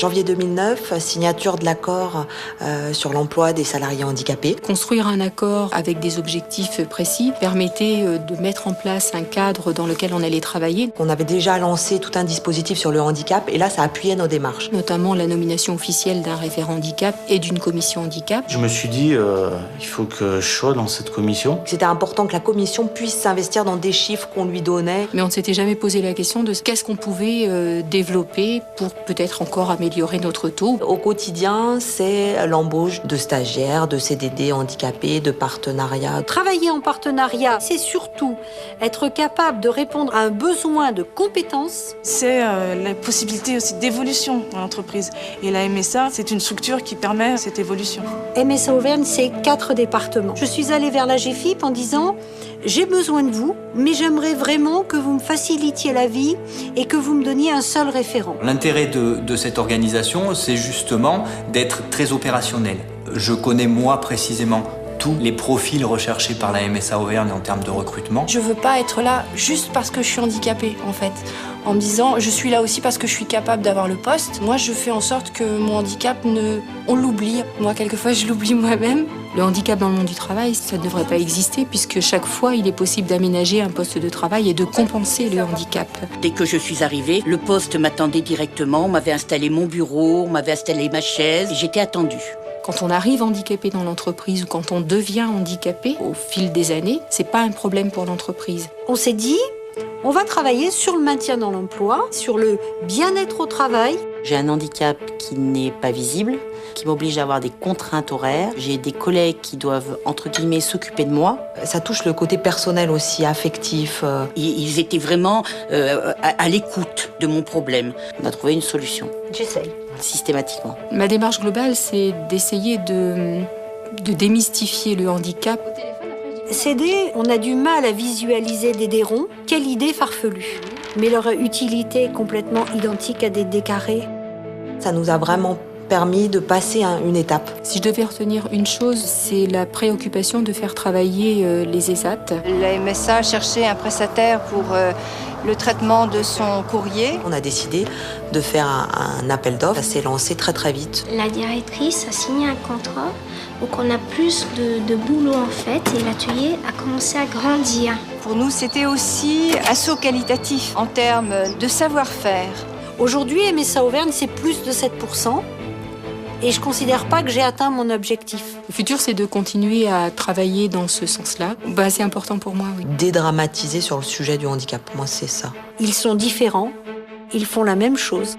Janvier 2009, signature de l'accord sur l'emploi des salariés handicapés. Construire un accord avec des objectifs précis permettait de mettre en place un cadre dans lequel on allait travailler. On avait déjà lancé tout un dispositif sur le handicap et là, ça appuyait nos démarches. Notamment la nomination officielle d'un référent handicap et d'une commission handicap. Je me suis dit, il faut que je sois dans cette commission. C'était important que la commission puisse s'investir dans des chiffres qu'on lui donnait. Mais on ne s'était jamais posé la question de qu'est-ce qu'on pouvait développer pour peut-être encore améliorer notre taux. Au quotidien, c'est l'embauche de stagiaires, de CDD handicapés, de partenariats. Travailler en partenariat, c'est surtout être capable de répondre à un besoin de compétences. C'est la possibilité aussi d'évolution dans l'entreprise. Et la MSA, c'est une structure qui permet cette évolution. MSA Auvergne, c'est 4 départements. Je suis allée vers la GFIP en disant « J'ai besoin de vous, mais j'aimerais vraiment que vous me facilitiez la vie et que vous me donniez un seul référent. » L'intérêt de cette organisation, c'est justement d'être très opérationnel. Je connais moi précisément tous les profils recherchés par la MSA Auvergne en termes de recrutement. Je veux pas être là juste parce que je suis handicapée, en fait. En me disant, je suis là aussi parce que je suis capable d'avoir le poste. Moi, je fais en sorte que mon handicap, on l'oublie. Moi, quelquefois, je l'oublie moi-même. Le handicap dans le monde du travail, ça ne devrait pas exister puisque chaque fois, il est possible d'aménager un poste de travail et de compenser le handicap. Dès que je suis arrivée, le poste m'attendait directement. On m'avait installé mon bureau, on m'avait installé ma chaise. J'étais attendue. Quand on arrive handicapé dans l'entreprise ou quand on devient handicapé au fil des années, c'est pas un problème pour l'entreprise. On s'est dit, on va travailler sur le maintien dans l'emploi, sur le bien-être au travail. J'ai un handicap qui n'est pas visible, qui m'oblige à avoir des contraintes horaires. J'ai des collègues qui doivent, entre guillemets, s'occuper de moi. Ça touche le côté personnel aussi, affectif. Ils étaient vraiment à l'écoute de mon problème. On a trouvé une solution. J'essaye. Systématiquement. Ma démarche globale, c'est d'essayer de démystifier le handicap. CD, on a du mal à visualiser des dés ronds. Quelle idée farfelue. Mais leur utilité est complètement identique à des dés carrés. Ça nous a vraiment permis de passer une étape. Si je devais retenir une chose, c'est la préoccupation de faire travailler les ESAT. La MSA cherchait un prestataire pour le traitement de son courrier. On a décidé de faire un appel d'offres. Ça s'est lancé très très vite. La directrice a signé un contrat, donc on a plus de boulot en fait, et l'atelier a commencé à grandir. Pour nous, c'était aussi un saut qualitatif en termes de savoir-faire. Aujourd'hui, MSA Auvergne, c'est plus de 7%. Et je ne considère pas que j'ai atteint mon objectif. Le futur, c'est de continuer à travailler dans ce sens-là. C'est important pour moi, oui. Dédramatiser sur le sujet du handicap, moi c'est ça. Ils sont différents, ils font la même chose.